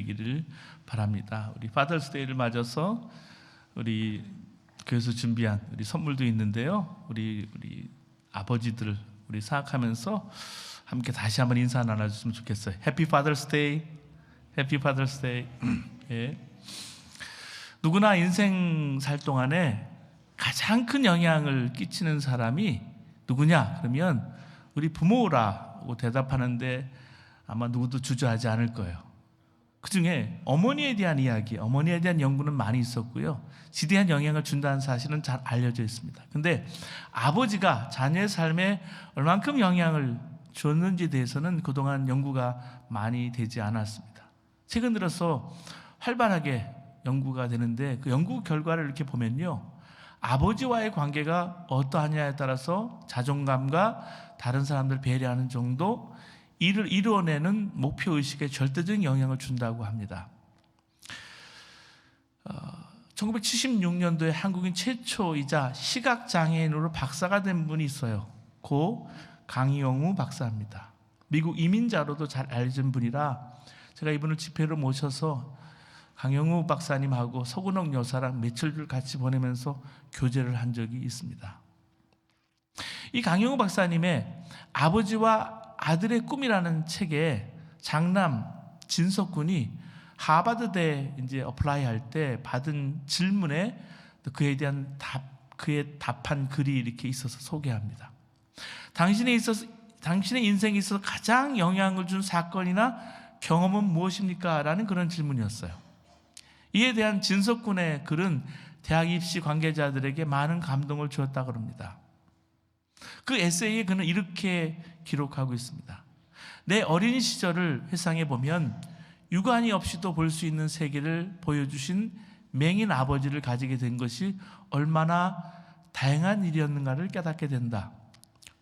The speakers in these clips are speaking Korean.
되기를 바랍니다. 우리 파더스데이를 맞아서 우리 교회에서 준비한 우리 선물도 있는데요. 우리 아버지들 우리 생각하면서 함께 다시 한번 인사 나눠주시면 좋겠어요. 해피 파더스데이, 해피 파더스데이. 예. 누구나 인생 살 동안에 가장 큰 영향을 끼치는 사람이 누구냐? 그러면 우리 부모라고 대답하는데 아마 누구도 주저하지 않을 거예요. 그 중에 어머니에 대한 이야기, 어머니에 대한 연구는 많이 있었고요. 지대한 영향을 준다는 사실은 잘 알려져 있습니다. 근데 아버지가 자녀의 삶에 얼만큼 영향을 줬는지에 대해서는 그동안 연구가 많이 되지 않았습니다. 최근 들어서 활발하게 연구가 되는데 그 연구 결과를 이렇게 보면요, 아버지와의 관계가 어떠하냐에 따라서 자존감과 다른 사람들 배려하는 정도, 이를 이루어내는 목표의식에 절대적인 영향을 준다고 합니다. 1976년도에 한국인 최초이자 시각장애인으로 박사가 된 분이 있어요. 고 강영우 박사입니다. 미국 이민자로도 잘 알려진 분이라 제가 이분을 집회로 모셔서 강영우 박사님하고 서근옥 여사랑 며칠을 같이 보내면서 교제를 한 적이 있습니다. 이 강영우 박사님의 아버지와 아들의 꿈이라는 책에 장남 진석군이 하버드대 이제 어플라이할 때 받은 질문에 그에 대한 그의 답한 글이 이렇게 있어서 소개합니다. 당신의 인생에 있어서 가장 영향을 준 사건이나 경험은 무엇입니까? 라는 그런 질문이었어요. 이에 대한 진석군의 글은 대학 입시 관계자들에게 많은 감동을 주었다고 합니다. 그 에세이에 그는 이렇게 기록하고 있습니다. 내 어린 시절을 회상해 보면 유관이 없이도 볼 수 있는 세계를 보여주신 맹인 아버지를 가지게 된 것이 얼마나 다양한 일이었는가를 깨닫게 된다.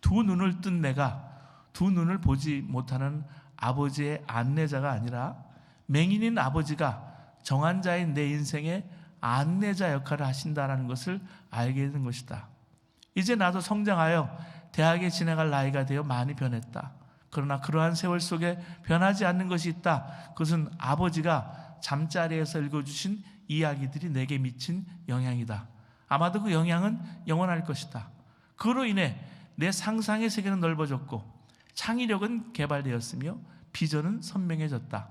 두 눈을 뜬 내가 두 눈을 보지 못하는 아버지의 안내자가 아니라 맹인인 아버지가 정한자인 내 인생의 안내자 역할을 하신다는 것을 알게 된 것이다. 이제 나도 성장하여 대학에 진학할 나이가 되어 많이 변했다. 그러나 그러한 세월 속에 변하지 않는 것이 있다. 그것은 아버지가 잠자리에서 읽어주신 이야기들이 내게 미친 영향이다. 아마도 그 영향은 영원할 것이다. 그로 인해 내 상상의 세계는 넓어졌고 창의력은 개발되었으며 비전은 선명해졌다.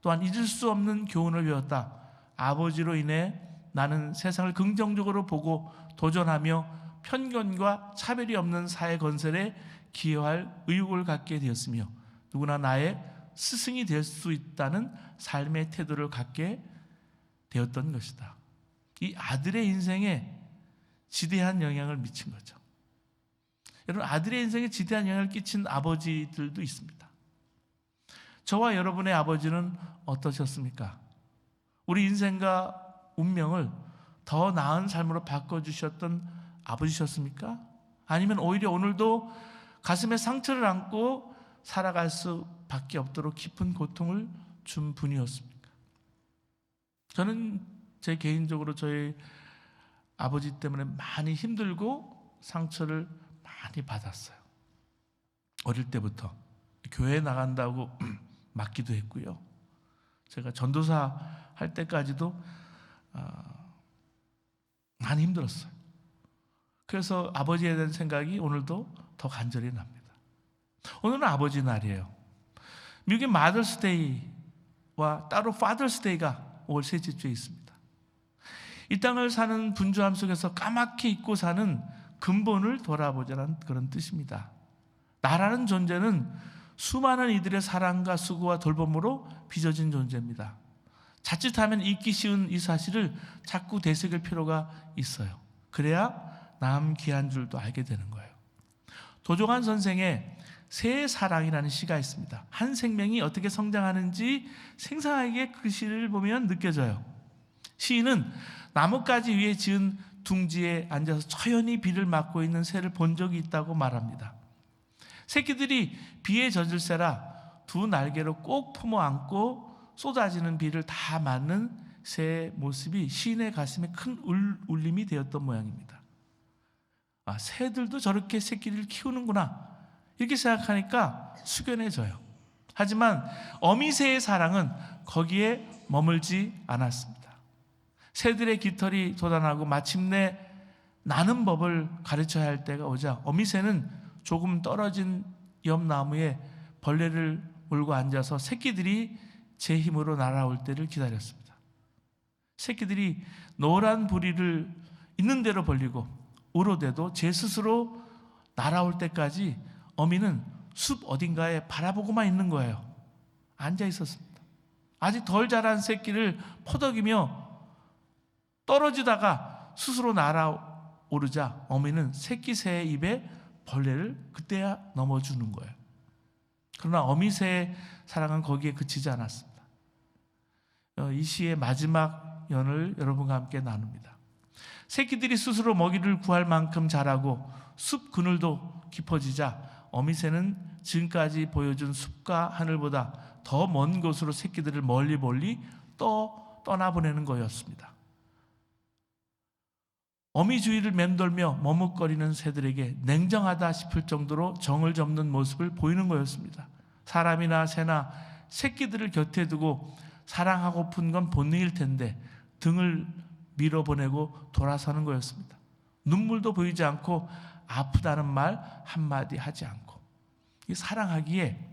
또한 잊을 수 없는 교훈을 배웠다. 아버지로 인해 나는 세상을 긍정적으로 보고 도전하며 편견과 차별이 없는 사회 건설에 기여할 의욕을 갖게 되었으며 누구나 나의 스승이 될 수 있다는 삶의 태도를 갖게 되었던 것이다. 이 아들의 인생에 지대한 영향을 미친 거죠. 여러분, 아들의 인생에 지대한 영향을 끼친 아버지들도 있습니다. 저와 여러분의 아버지는 어떠셨습니까? 우리 인생과 운명을 더 나은 삶으로 바꿔주셨던 아버지셨습니까? 아니면 오히려 오늘도 가슴에 상처를 안고 살아갈 수밖에 없도록 깊은 고통을 준 분이었습니까? 저는 제 개인적으로 저희 아버지 때문에 많이 힘들고 상처를 많이 받았어요. 어릴 때부터 교회에 나간다고 맞기도 했고요. 제가 전도사 할 때까지도 많이 힘들었어요. 그래서 아버지에 대한 생각이 오늘도 더 간절히 납니다. 오늘은 아버지 날이에요. 미국의 마더스데이와 따로 파더스데이가 5월 셋째 주에 있습니다. 이 땅을 사는 분주함 속에서 까맣게 잊고 사는 근본을 돌아보자는 그런 뜻입니다. 나라는 존재는 수많은 이들의 사랑과 수고와 돌봄으로 빚어진 존재입니다. 자칫하면 잊기 쉬운 이 사실을 자꾸 되새길 필요가 있어요. 그래야 남 귀한 줄도 알게 되는 거예요. 도종환 선생의 새 사랑이라는 시가 있습니다. 한 생명이 어떻게 성장하는지 생생하게 그 시를 보면 느껴져요. 시인은 나뭇가지 위에 지은 둥지에 앉아서 처연히 비를 맞고 있는 새를 본 적이 있다고 말합니다. 새끼들이 비에 젖을 새라 두 날개로 꼭 품어 안고 쏟아지는 비를 다 맞는 새의 모습이 시인의 가슴에 큰 울림이 되었던 모양입니다. 새들도 저렇게 새끼를 키우는구나 이렇게 생각하니까 숙연해져요. 하지만 어미새의 사랑은 거기에 머물지 않았습니다. 새들의 깃털이 돋아나고 마침내 나는 법을 가르쳐야 할 때가 오자 어미새는 조금 떨어진 옆 나무에 벌레를 물고 앉아서 새끼들이 제 힘으로 날아올 때를 기다렸습니다. 새끼들이 노란 부리를 있는 대로 벌리고 우로대도 제 스스로 날아올 때까지 어미는 숲 어딘가에 바라보고만 있는 거예요. 앉아 있었습니다. 아직 덜 자란 새끼를 퍼덕이며 떨어지다가 스스로 날아오르자 어미는 새끼 새의 입에 벌레를 그때야 넘어주는 거예요. 그러나 어미새의 사랑은 거기에 그치지 않았습니다. 이 시의 마지막 연을 여러분과 함께 나눕니다. 새끼들이 스스로 먹이를 구할 만큼 자라고 숲 그늘도 깊어지자 어미새는 지금까지 보여준 숲과 하늘보다 더 먼 곳으로 새끼들을 멀리 떠나보내는 거였습니다. 어미 주위를 맴돌며 머뭇거리는 새들에게 냉정하다 싶을 정도로 정을 접는 모습을 보이는 거였습니다. 사람이나 새나 새끼들을 곁에 두고 사랑하고픈 건 본능일 텐데 등을 밀어보내고 돌아서는 거였습니다. 눈물도 보이지 않고 아프다는 말 한마디 하지 않고 이 사랑하기에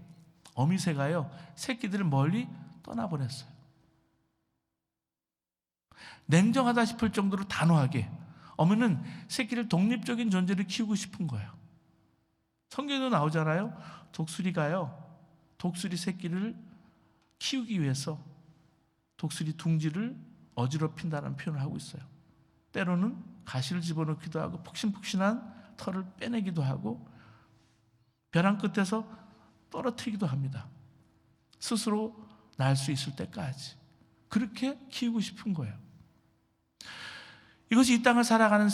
어미새가요 새끼들을 멀리 떠나보냈어요. 냉정하다 싶을 정도로 단호하게 어미는 새끼를 독립적인 존재를 키우고 싶은 거예요. 성경에도 나오잖아요. 독수리 새끼를 키우기 위해서 독수리 둥지를 어지럽힌다는 표현을 하고 있어요. 때로는 가시를 집어넣기도 하고 푹신푹신한 털을 빼내기도 하고 벼랑 끝에서 떨어뜨리기도 합니다. 스스로 날 수 있을 때까지 그렇게 키우고 싶은 거예요. 이것이 이 땅을 살아가는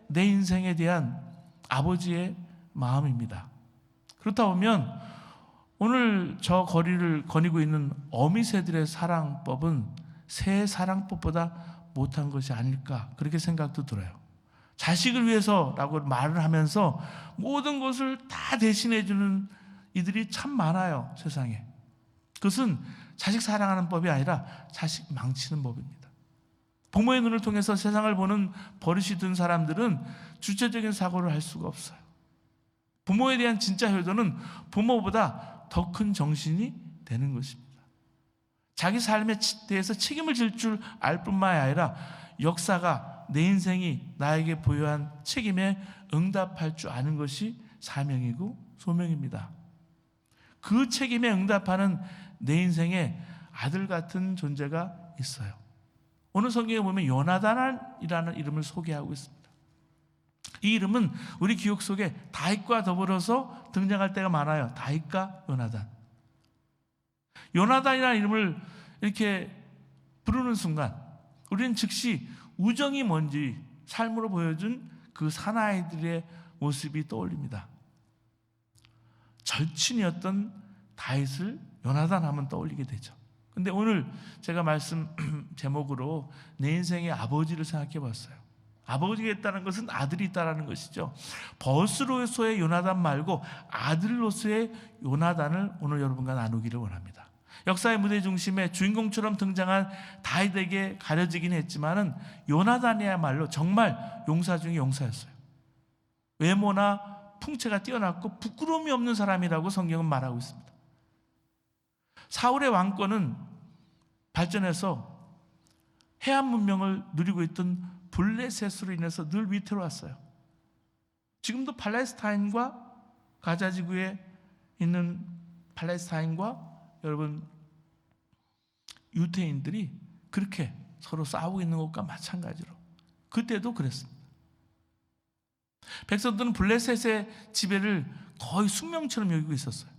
내 인생에 대한 아버지의 마음입니다. 그렇다 보면 오늘 저 거리를 거니고 있는 어미새들의 사랑법은 새의 사랑법보다 못한 것이 아닐까 그렇게 생각도 들어요. 자식을 위해서라고 말을 하면서 모든 것을 다 대신해 주는 이들이 참 많아요, 세상에. 그것은 자식 사랑하는 법이 아니라 자식 망치는 법입니다. 부모의 눈을 통해서 세상을 보는 버릇이 든 사람들은 주체적인 사고를 할 수가 없어요. 부모에 대한 진짜 효도는 부모보다 더 큰 정신이 되는 것입니다. 자기 삶에 대해서 책임을 질 줄 알 뿐만 아니라 역사가 내 인생이 나에게 부여한 책임에 응답할 줄 아는 것이 사명이고 소명입니다. 그 책임에 응답하는 내 인생에 아들 같은 존재가 있어요. 오늘 성경에 보면 요나단이라는 이름을 소개하고 있습니다. 이 이름은 우리 기억 속에 다윗과 더불어서 등장할 때가 많아요. 다윗과 요나단. 요나단이라는 이름을 이렇게 부르는 순간 우리는 즉시 우정이 뭔지 삶으로 보여준 그 사나이들의 모습이 떠올립니다. 절친이었던 다윗을 요나단 하면 떠올리게 되죠. 근데 오늘 제가 말씀 제목으로 내 인생의 아버지를 생각해 봤어요. 아버지가 있다는 것은 아들이 있다는 것이죠. 벗으로서의 요나단 말고 아들로서의 요나단을 오늘 여러분과 나누기를 원합니다. 역사의 무대 중심에 주인공처럼 등장한 다윗에게 가려지긴 했지만은 요나단이야말로 정말 용사 중에 용사였어요. 외모나 풍채가 뛰어났고 부끄러움이 없는 사람이라고 성경은 말하고 있습니다. 사울의 왕권은 발전해서 해안 문명을 누리고 있던 블레셋으로 인해서 늘 위태로웠어요. 지금도 팔레스타인과 가자 지구에 있는 팔레스타인과 여러분 유대인들이 그렇게 서로 싸우고 있는 것과 마찬가지로 그때도 그랬습니다. 백성들은 블레셋의 지배를 거의 숙명처럼 여기고 있었어요.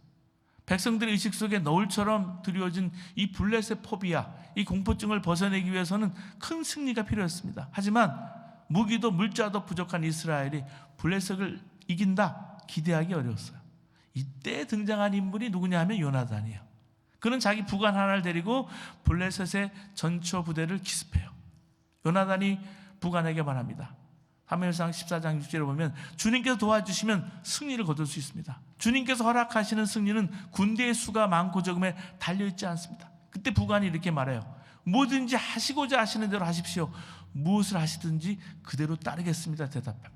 백성들의 의식 속에 너울처럼 드리워진 이 블레셋 포비아, 이 공포증을 벗어내기 위해서는 큰 승리가 필요했습니다. 하지만 무기도 물자도 부족한 이스라엘이 블레셋을 이긴다 기대하기 어려웠어요. 이때 등장한 인물이 누구냐 하면 요나단이에요. 그는 자기 부관 하나를 데리고 블레셋의 전초 부대를 기습해요. 요나단이 부관에게 말합니다. 사무엘상 14장 6절에 보면 주님께서 도와주시면 승리를 거둘 수 있습니다. 주님께서 허락하시는 승리는 군대의 수가 많고 적음에 달려있지 않습니다. 그때 부관이 이렇게 말해요. 뭐든지 하시고자 하시는 대로 하십시오. 무엇을 하시든지 그대로 따르겠습니다. 대답합니다.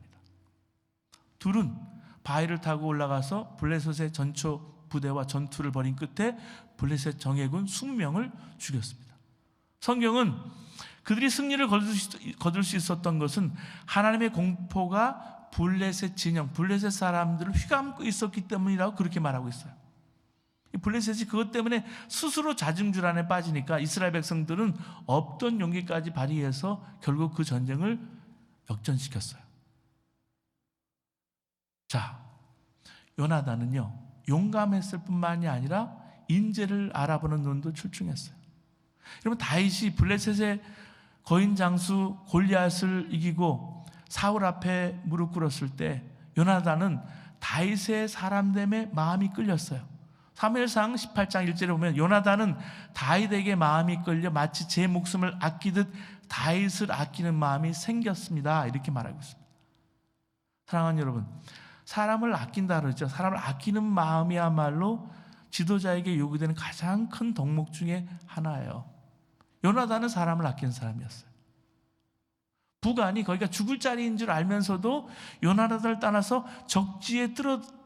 둘은 바위를 타고 올라가서 블레셋의 전초 부대와 전투를 벌인 끝에 블레셋 정예군 20명을 죽였습니다. 성경은 그들이 승리를 거둘 수 있었던 것은 하나님의 공포가 블레셋 진영, 블레셋 사람들을 휘감고 있었기 때문이라고 그렇게 말하고 있어요. 블레셋이 그것 때문에 스스로 자중질환에 빠지니까 이스라엘 백성들은 없던 용기까지 발휘해서 결국 그 전쟁을 역전시켰어요. 자, 요나단은요, 용감했을 뿐만이 아니라 인재를 알아보는 눈도 출중했어요. 여러분, 다윗이 블레셋의 거인 장수 골리앗을 이기고 사울 앞에 무릎 꿇었을 때 요나단은 다윗의 사람됨에 마음이 끌렸어요. 사무엘상 18장 1절에 보면 요나단은 다윗에게 마음이 끌려 마치 제 목숨을 아끼듯 다윗을 아끼는 마음이 생겼습니다. 이렇게 말하고 있습니다. 사랑하는 여러분, 사람을 아낀다 그러죠. 사람을 아끼는 마음이야말로 지도자에게 요구되는 가장 큰 덕목 중에 하나예요. 요나단은 사람을 아끼는 사람이었어요. 부관이 거기가 죽을 자리인 줄 알면서도 요나단을 떠나서 적지에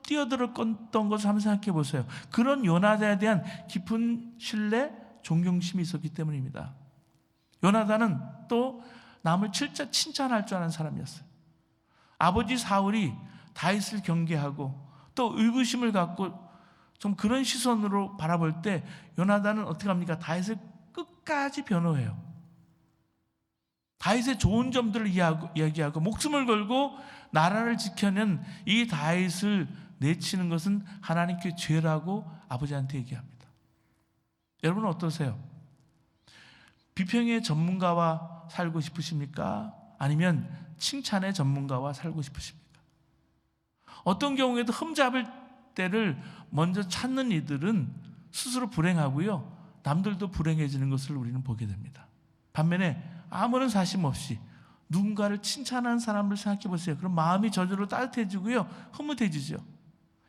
뛰어들었던 것을 한번 생각해 보세요. 그런 요나단에 대한 깊은 신뢰, 존경심이 있었기 때문입니다. 요나단은 또 남을 칭찬할 줄 아는 사람이었어요. 아버지 사울이 다윗을 경계하고 또 의구심을 갖고 좀 그런 시선으로 바라볼 때 요나단은 어떻게 합니까? 다윗을 끝까지 변호해요. 다윗의 좋은 점들을 이야기하고 목숨을 걸고 나라를 지켜낸 이 다윗을 내치는 것은 하나님께 죄라고 아버지한테 얘기합니다. 여러분은 어떠세요? 비평의 전문가와 살고 싶으십니까? 아니면 칭찬의 전문가와 살고 싶으십니까? 어떤 경우에도 흠잡을 때를 먼저 찾는 이들은 스스로 불행하고요, 남들도 불행해지는 것을 우리는 보게 됩니다. 반면에 아무런 사심 없이 누군가를 칭찬하는 사람을 생각해 보세요. 그럼 마음이 저절로 따뜻해지고요, 흐뭇해지죠.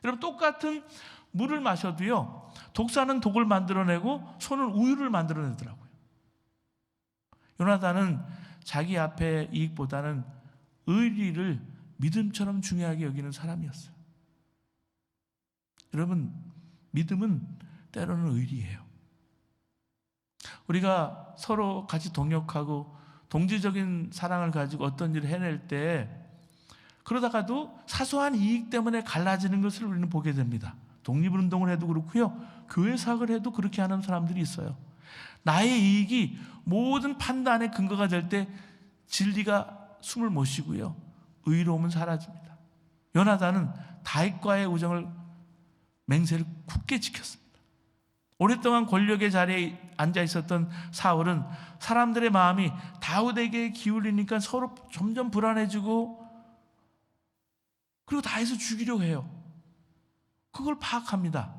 여러분, 똑같은 물을 마셔도요, 독사는 독을 만들어내고 소는 우유를 만들어내더라고요. 요나단은 자기 앞의 이익보다는 의리를 믿음처럼 중요하게 여기는 사람이었어요. 여러분, 믿음은 때로는 의리예요. 우리가 서로 같이 동역하고 동지적인 사랑을 가지고 어떤 일을 해낼 때 그러다가도 사소한 이익 때문에 갈라지는 것을 우리는 보게 됩니다. 독립운동을 해도 그렇고요, 교회 사역을 해도 그렇게 하는 사람들이 있어요. 나의 이익이 모든 판단의 근거가 될 때 진리가 숨을 못 쉬고요, 의로움은 사라집니다. 요나단은 다윗과의 우정을 맹세를 굳게 지켰습니다. 오랫동안 권력의 자리에 앉아 있었던 사울은 사람들의 마음이 다윗에게 기울이니까 서로 점점 불안해지고 그리고 다윗을 죽이려고 해요. 그걸 파악합니다.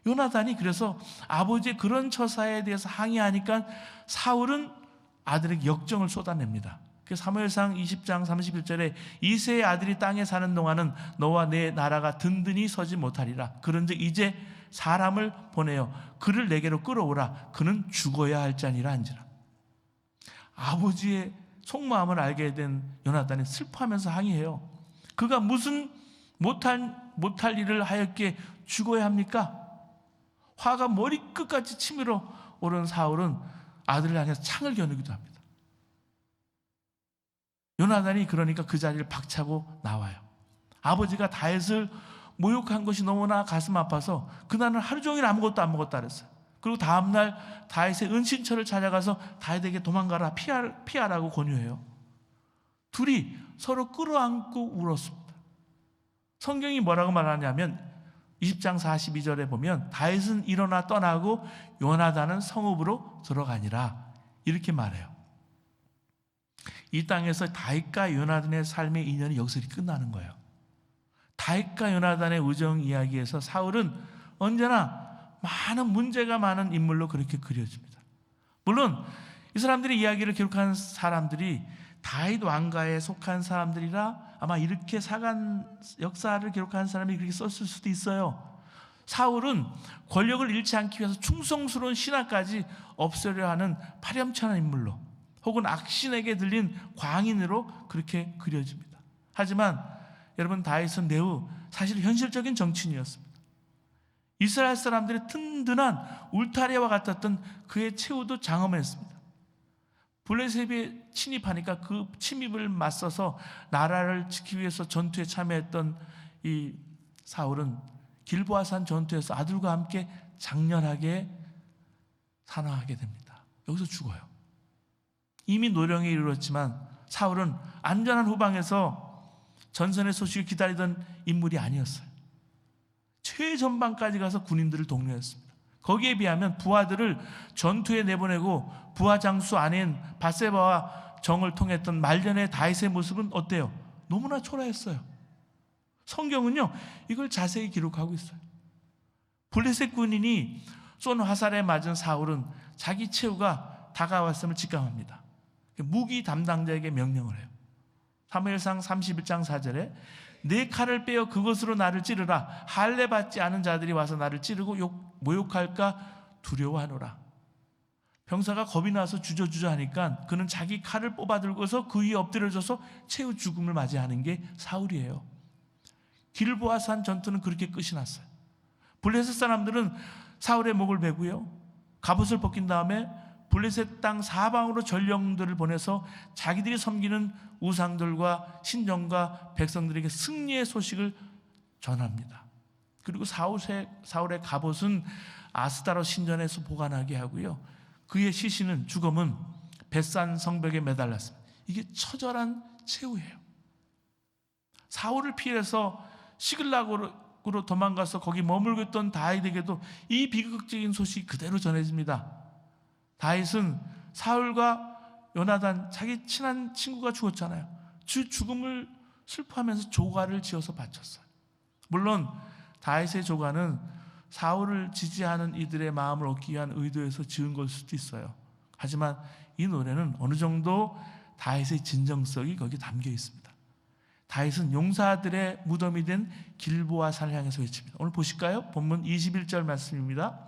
요나단이 그래서 아버지의 그런 처사에 대해서 항의하니까 사울은 아들에게 역정을 쏟아냅니다. 사무엘상 20장 31절에 이새의 아들이 땅에 사는 동안은 너와 내 나라가 든든히 서지 못하리라. 그런즉 이제 사람을 보내어 그를 내게로 끌어오라. 그는 죽어야 할 자니라 한지라. 아버지의 속마음을 알게 된 요나단이 슬퍼하면서 항의해요. 그가 무슨 못할 일을 하였기에 죽어야 합니까? 화가 머리끝까지 치밀어 오른 사울은 아들을 향해서 창을 겨누기도 합니다. 요나단이 그러니까 그 자리를 박차고 나와요. 아버지가 다윗을 모욕한 것이 너무나 가슴 아파서 그날은 하루 종일 아무것도 안 먹었다 그랬어요. 그리고 다음날 다윗의 은신처를 찾아가서 다윗에게 도망가라, 피하라고 권유해요. 둘이 서로 끌어안고 울었습니다. 성경이 뭐라고 말하냐면 20장 42절에 보면 다윗은 일어나 떠나고 요나단은 성읍으로 들어가니라, 이렇게 말해요. 이 땅에서 다윗과 요나단의 삶의 인연이 여기서 끝나는 거예요. 다윗과 요나단의 우정 이야기에서 사울은 언제나 많은 문제가 많은 인물로 그렇게 그려집니다. 물론 이 사람들의 이야기를 기록한 사람들이 다윗 왕가에 속한 사람들이라 아마 이렇게 역사를 기록한 사람이 그렇게 썼을 수도 있어요. 사울은 권력을 잃지 않기 위해서 충성스러운 신하까지 없애려 하는 파렴치한 인물로, 혹은 악신에게 들린 광인으로 그렇게 그려집니다. 하지만 여러분, 다윗은 매우 사실 현실적인 정치인이었습니다. 이스라엘 사람들의 든든한 울타리와 같았던 그의 최후도 장엄했습니다. 블레셋이 침입하니까 그 침입을 맞서서 나라를 지키기 위해서 전투에 참여했던 이 사울은 길보아산 전투에서 아들과 함께 장렬하게 사망하게 됩니다. 여기서 죽어요. 이미 노령에 이르렀지만 사울은 안전한 후방에서 전선의 소식을 기다리던 인물이 아니었어요. 최전방까지 가서 군인들을 독려했습니다. 거기에 비하면 부하들을 전투에 내보내고 부하 장수 아내인 밧세바와 정을 통했던 말년의 다윗의 모습은 어때요? 너무나 초라했어요. 성경은요, 이걸 자세히 기록하고 있어요. 블레셋 군인이 쏜 화살에 맞은 사울은 자기 최후가 다가왔음을 직감합니다. 무기 담당자에게 명령을 해요. 사무엘상 31장 4절에 내 칼을 빼어 그것으로 나를 찌르라. 할례 받지 않은 자들이 와서 나를 찌르고 모욕할까 두려워하노라. 병사가 겁이 나서 주저주저 하니까 그는 자기 칼을 뽑아 들고서 그 위에 엎드려져서 최후 죽음을 맞이하는 게 사울이에요. 길보아산 전투는 그렇게 끝이 났어요. 블레셋 사람들은 사울의 목을 베고요, 갑옷을 벗긴 다음에 블레셋 땅 사방으로 전령들을 보내서 자기들이 섬기는 우상들과 신정과 백성들에게 승리의 소식을 전합니다. 그리고 사울의 갑옷은 아스타로 신전에서 보관하게 하고요, 그의 시신은, 죽음은 벳산 성벽에 매달렸습니다. 이게 처절한 최후예요. 사울을 피해서 시글락으로 도망가서 거기 머물고 있던 다윗에게도 이 비극적인 소식이 그대로 전해집니다. 다윗은 사울과 요나단, 자기 친한 친구가 죽었잖아요. 죽음을 슬퍼하면서 조가를 지어서 바쳤어요. 물론 다윗의 조가는 사울을 지지하는 이들의 마음을 얻기 위한 의도에서 지은 걸 수도 있어요. 하지만 이 노래는 어느 정도 다윗의 진정성이 거기에 담겨 있습니다. 다윗은 용사들의 무덤이 된 길보아산을 향해서 외칩니다. 오늘 보실까요? 본문 21절 말씀입니다.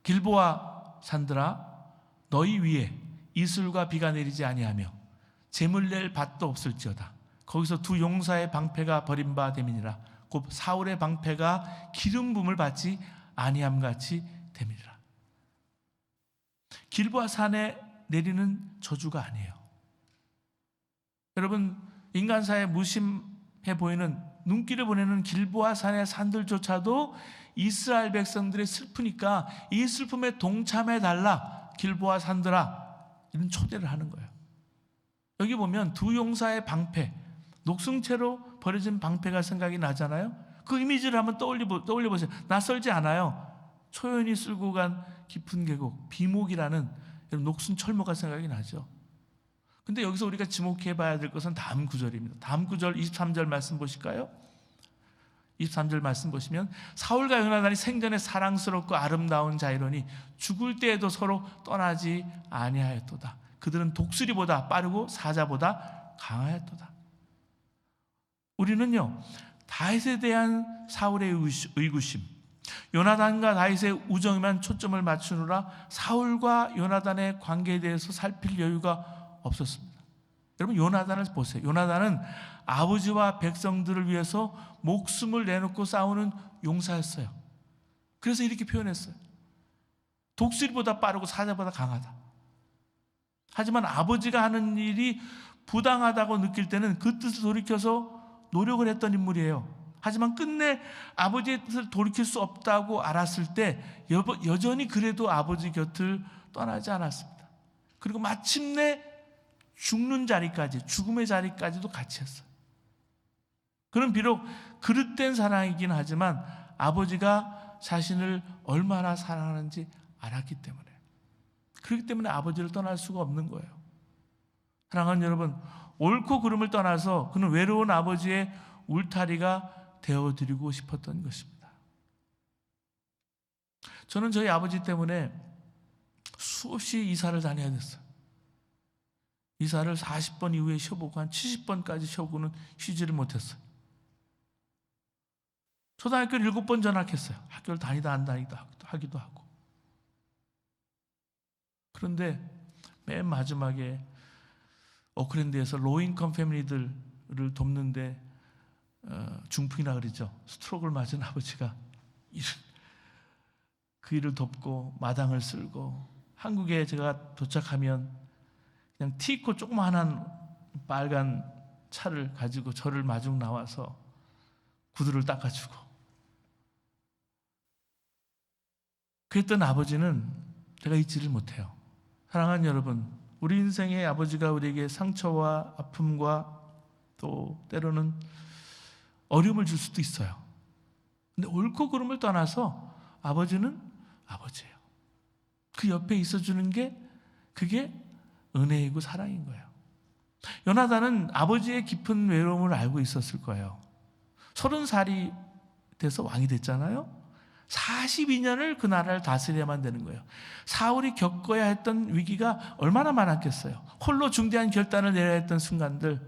길보아 산들아, 너희 위에 이슬과 비가 내리지 아니하며 재물 낼 밭도 없을지어다. 거기서 두 용사의 방패가 버린 바 됨이니라. 곧 사울의 방패가 기름 부음을 받지 아니함 같이 됨이니라. 길보아 산에 내리는 저주가 아니에요. 여러분, 인간사에 무심해 보이는 눈길을 보내는 길보아 산의 산들조차도 이스라엘 백성들의 슬프니까 이 슬픔에 동참해 달라, 길보아 산들아, 이런 초대를 하는 거예요. 여기 보면 두 용사의 방패, 녹슨채로 버려진 방패가 생각이 나잖아요. 그 이미지를 한번 떠올려보세요. 낯설지 않아요. 초연히 쓸고 간 깊은 계곡, 비목이라는 녹슨 철모가 생각이 나죠. 근데 여기서 우리가 지목해 봐야 될 것은 다음 구절입니다. 다음 구절 23절 말씀 보실까요? 23절 말씀 보시면 사울과 요나단이 생전에 사랑스럽고 아름다운 자이러니 죽을 때에도 서로 떠나지 아니하였도다. 그들은 독수리보다 빠르고 사자보다 강하였도다. 우리는요, 다윗에 대한 사울의 의구심, 요나단과 다윗의 우정에만 초점을 맞추느라 사울과 요나단의 관계에 대해서 살필 여유가 없었습니다. 여러분, 요나단을 보세요. 요나단은 아버지와 백성들을 위해서 목숨을 내놓고 싸우는 용사였어요. 그래서 이렇게 표현했어요. 독수리보다 빠르고 사자보다 강하다. 하지만 아버지가 하는 일이 부당하다고 느낄 때는 그 뜻을 돌이켜서 노력을 했던 인물이에요. 하지만 끝내 아버지의 뜻을 돌이킬 수 없다고 알았을 때 여전히 그래도 아버지 곁을 떠나지 않았습니다. 그리고 마침내 죽는 자리까지, 죽음의 자리까지도 같이 했어요. 그는 비록 그릇된 사랑이긴 하지만 아버지가 자신을 얼마나 사랑하는지 알았기 때문에, 그렇기 때문에 아버지를 떠날 수가 없는 거예요. 사랑하는 여러분, 옳고 그름을 떠나서 그는 외로운 아버지의 울타리가 되어드리고 싶었던 것입니다. 저는 저희 아버지 때문에 수없이 이사를 다녀야 됐어요. 이사를 40번 이후에 쉬어보고 한 70번까지 쉬어보고는 쉬지를 못했어요. 초등학교를 7번 전학했어요. 학교를 다니다 안 다니다 하기도 하고. 그런데 맨 마지막에 오클랜드에서 로인컴 패밀리들을 돕는데 중풍이라 그러죠. 스트로크를 맞은 아버지가 그 일을 돕고 마당을 쓸고, 한국에 제가 도착하면 그냥 티 있고 조그마한 빨간 차를 가지고 저를 마중 나와서 구두를 닦아주고, 그랬던 아버지는 제가 잊지를 못해요. 사랑하는 여러분, 우리 인생의 아버지가 우리에게 상처와 아픔과 또 때로는 어려움을 줄 수도 있어요. 근데 옳고 그름을 떠나서 아버지는 아버지예요. 그 옆에 있어주는 게, 그게 은혜이고 사랑인 거예요. 요나단은 아버지의 깊은 외로움을 알고 있었을 거예요. 30살이 돼서 왕이 됐잖아요. 42년을 그 나라를 다스려야만 되는 거예요. 사울이 겪어야 했던 위기가 얼마나 많았겠어요. 홀로 중대한 결단을 내려야 했던 순간들,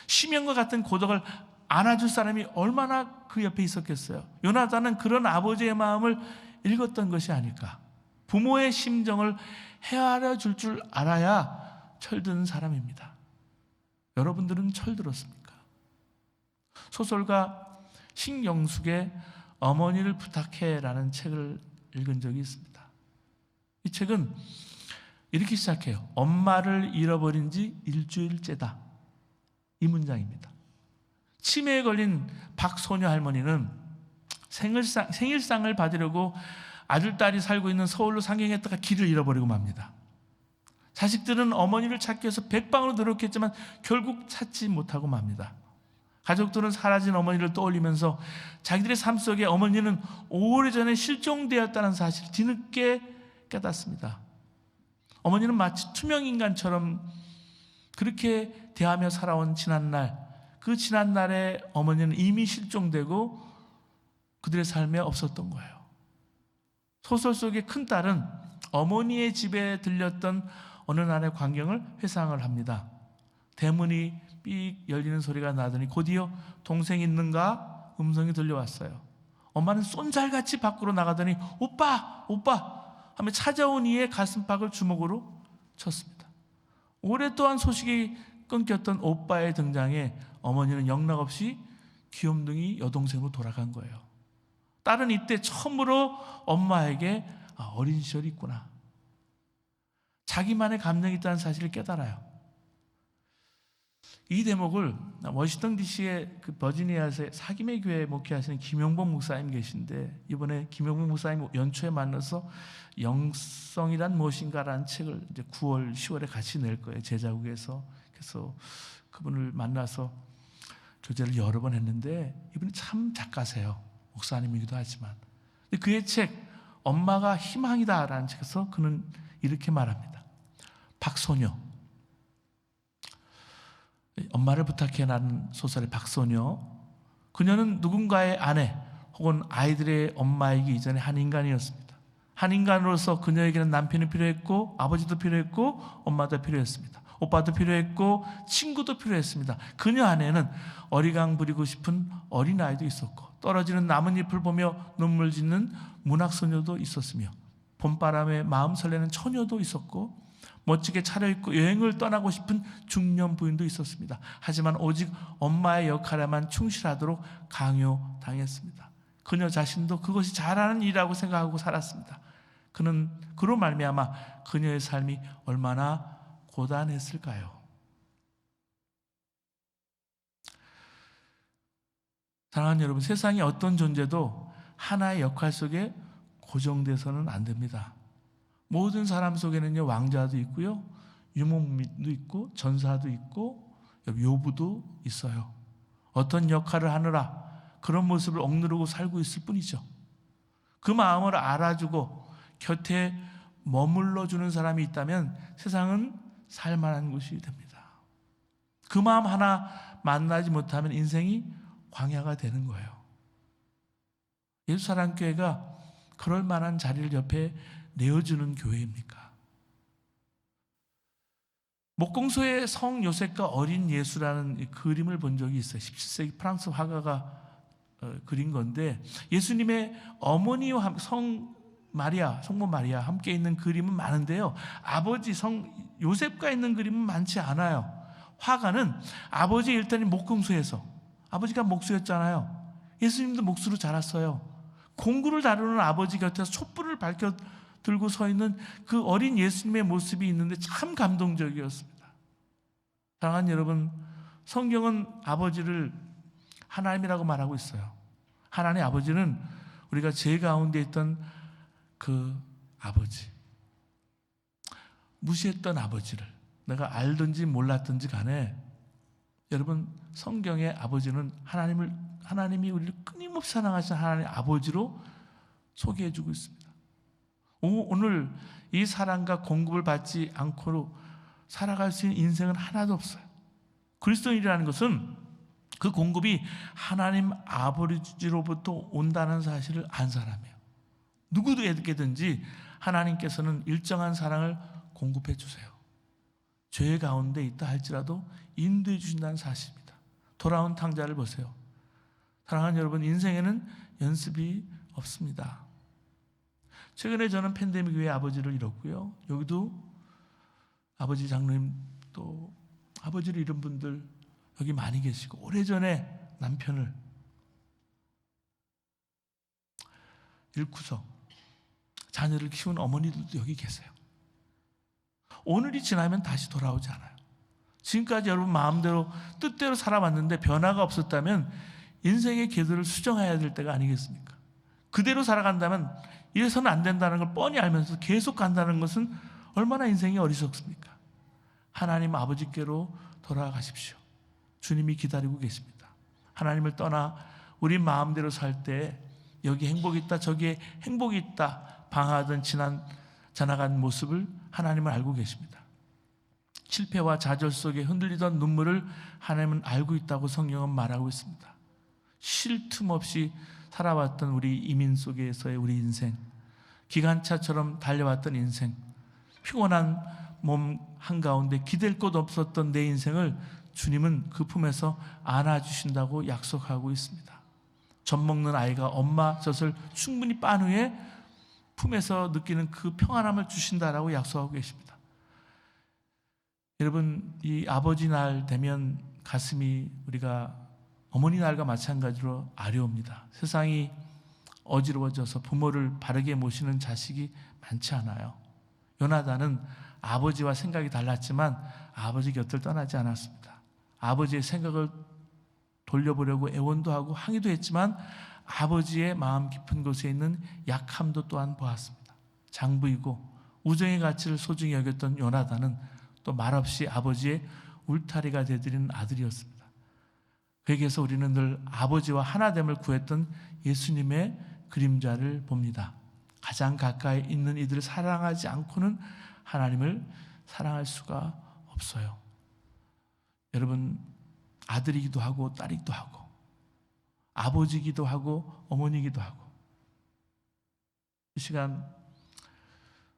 시면과 같은 고독을 안아줄 사람이 얼마나 그 옆에 있었겠어요. 요나단은 그런 아버지의 마음을 읽었던 것이 아닐까. 부모의 심정을 헤아려 줄 알아야 철든 사람입니다. 여러분들은 철들었습니까? 소설가 신경숙의 어머니를 부탁해라는 책을 읽은 적이 있습니다. 이 책은 이렇게 시작해요. 엄마를 잃어버린 지 일주일째다. 이 문장입니다. 치매에 걸린 박소녀 할머니는 생일상을 받으려고 아들, 딸이 살고 있는 서울로 상경했다가 길을 잃어버리고 맙니다. 자식들은 어머니를 찾기 위해서 백방으로 노력했지만 결국 찾지 못하고 맙니다. 가족들은 사라진 어머니를 떠올리면서 자기들의 삶 속에 어머니는 오래전에 실종되었다는 사실을 뒤늦게 깨닫습니다. 어머니는 마치 투명인간처럼 그렇게 대하며 살아온 지난날, 그 지난날에 어머니는 이미 실종되고 그들의 삶에 없었던 거예요. 소설 속의 큰딸은 어머니의 집에 들렸던 어느 날의 광경을 회상을 합니다. 대문이 삑 열리는 소리가 나더니 곧이어 동생 있는가 음성이 들려왔어요. 엄마는 쏜살같이 밖으로 나가더니 오빠! 오빠! 하며 찾아온 이의 가슴팍을 주먹으로 쳤습니다. 오랫동안 소식이 끊겼던 오빠의 등장에 어머니는 영락없이 귀염둥이 여동생으로 돌아간 거예요. 딸은 이때 처음으로 엄마에게 어린 시절이 있구나, 자기만의 감정이 있다는 사실을 깨달아요. 이 대목을 워싱턴 DC의 그 버지니아에서 사김의 교회에 목회하시는 김용복 목사님 계신데, 이번에 김용복 목사님 연초에 만나서 영성이란 무엇인가라는 책을 이제 9월, 10월에 같이 낼 거예요. 제자국에서. 그래서 그분을 만나서 교제를 여러 번 했는데, 이분이 참 작가세요. 목사님이기도 하지만. 그의 책 엄마가 희망이다라는 책에서 그는 이렇게 말합니다. 박소녀, 엄마를 부탁해라는 소설의 박소녀, 그녀는 누군가의 아내 혹은 아이들의 엄마이기 이전에 한 인간이었습니다. 한 인간으로서 그녀에게는 남편이 필요했고, 아버지도 필요했고, 엄마도 필요했습니다. 오빠도 필요했고, 친구도 필요했습니다. 그녀 안에는 어리광 부리고 싶은 어린아이도 있었고, 떨어지는 나뭇잎을 보며 눈물 짓는 문학소녀도 있었으며, 봄바람에 마음 설레는 처녀도 있었고, 멋지게 차려입고 여행을 떠나고 싶은 중년 부인도 있었습니다. 하지만 오직 엄마의 역할에만 충실하도록 강요당했습니다. 그녀 자신도 그것이 잘하는 일이라고 생각하고 살았습니다. 그는 그로 말미암아 그녀의 삶이 얼마나 고단했을까요? 사랑하는 여러분, 세상의 어떤 존재도 하나의 역할 속에 고정돼서는 안 됩니다. 모든 사람 속에는요, 왕자도 있고요, 유목민도 있고, 전사도 있고, 요부도 있어요. 어떤 역할을 하느라 그런 모습을 억누르고 살고 있을 뿐이죠. 그 마음을 알아주고 곁에 머물러주는 사람이 있다면 세상은 살만한 곳이 됩니다. 그 마음 하나 만나지 못하면 인생이 광야가 되는 거예요. 예수사랑교회가 그럴 만한 자리를 옆에 내어주는 교회입니까? 목공소의 성 요셉과 어린 예수라는 그림을 본 적이 있어요. 17세기 프랑스 화가가 그린 건데, 예수님의 어머니와 성모 마리아 함께 있는 그림은 많은데요, 아버지 성 요셉과 있는 그림은 많지 않아요. 화가는 아버지 일단이 목금수에서, 아버지가 목수였잖아요. 예수님도 목수로 자랐어요. 공구를 다루는 아버지 곁에서 촛불을 밝혀 들고 서 있는 그 어린 예수님의 모습이 있는데 참 감동적이었습니다. 사랑하는 여러분, 성경은 아버지를 하나님이라고 말하고 있어요. 하나님 아버지는 우리가 죄 가운데 있던 그 아버지, 무시했던 아버지를, 내가 알든지 몰랐든지 간에, 여러분, 성경의 아버지는 하나님이 우리를 끊임없이 사랑하시는 하나님 아버지로 소개해주고 있습니다. 오늘 이 사랑과 공급을 받지 않고 살아갈 수 있는 인생은 하나도 없어요. 그리스도인이라는 것은 그 공급이 하나님 아버지로부터 온다는 사실을 안 사람이에요. 누구에게든지 하나님께서는 일정한 사랑을 공급해 주세요. 죄 가운데 있다 할지라도 인도해 주신다는 사실입니다. 돌아온 탕자를 보세요. 사랑하는 여러분, 인생에는 연습이 없습니다. 최근에 저는 팬데믹 외에 아버지를 잃었고요. 여기도 아버지 장로님, 또 아버지를 잃은 분들 여기 많이 계시고, 오래전에 남편을 잃고서 자녀를 키운 어머니들도 여기 계세요. 오늘이 지나면 다시 돌아오지 않아요. 지금까지 여러분 마음대로 뜻대로 살아왔는데 변화가 없었다면 인생의 궤도를 수정해야 될 때가 아니겠습니까? 그대로 살아간다면 이래서는 안 된다는 걸 뻔히 알면서 계속 간다는 것은 얼마나 인생이 어리석습니까? 하나님 아버지께로 돌아가십시오. 주님이 기다리고 계십니다. 하나님을 떠나 우리 마음대로 살 때 여기 행복이 있다, 저기에 행복이 있다 방하던 지나간 모습을 하나님은 알고 계십니다. 실패와 좌절 속에 흔들리던 눈물을 하나님은 알고 있다고 성경은 말하고 있습니다. 쉴 틈 없이 살아왔던 우리 이민 속에서의 우리 인생, 기관차처럼 달려왔던 인생, 피곤한 몸 한가운데 기댈 곳 없었던 내 인생을 주님은 그 품에서 안아주신다고 약속하고 있습니다. 젖 먹는 아이가 엄마 젖을 충분히 빤 후에 품에서 느끼는 그 평안함을 주신다라고 약속하고 계십니다. 여러분, 이 아버지 날 되면 가슴이 우리가 어머니 날과 마찬가지로 아려옵니다. 세상이 어지러워져서 부모를 바르게 모시는 자식이 많지 않아요. 요나단은 아버지와 생각이 달랐지만 아버지 곁을 떠나지 않았습니다. 아버지의 생각을 돌려보려고 애원도 하고 항의도 했지만 아버지의 마음 깊은 곳에 있는 약함도 또한 보았습니다. 장부이고 우정의 가치를 소중히 여겼던 요나단은 또 말없이 아버지의 울타리가 되드리는 아들이었습니다. 그에게서 우리는 늘 아버지와 하나됨을 구했던 예수님의 그림자를 봅니다. 가장 가까이 있는 이들을 사랑하지 않고는 하나님을 사랑할 수가 없어요. 여러분, 아들이기도 하고 딸이기도 하고 아버지이기도 하고 어머니이기도 하고 이 시간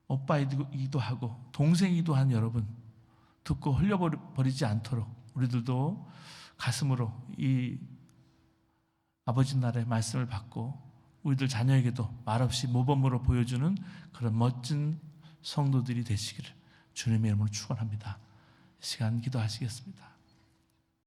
오빠이기도 하고 동생이기도 한 여러분, 듣고 흘려버리지 않도록 우리들도 가슴으로 이 아버지 날의 말씀을 받고 우리들 자녀에게도 말없이 모범으로 보여주는 그런 멋진 성도들이 되시기를 주님의 이름으로 축원합니다. 이 시간 기도하시겠습니다.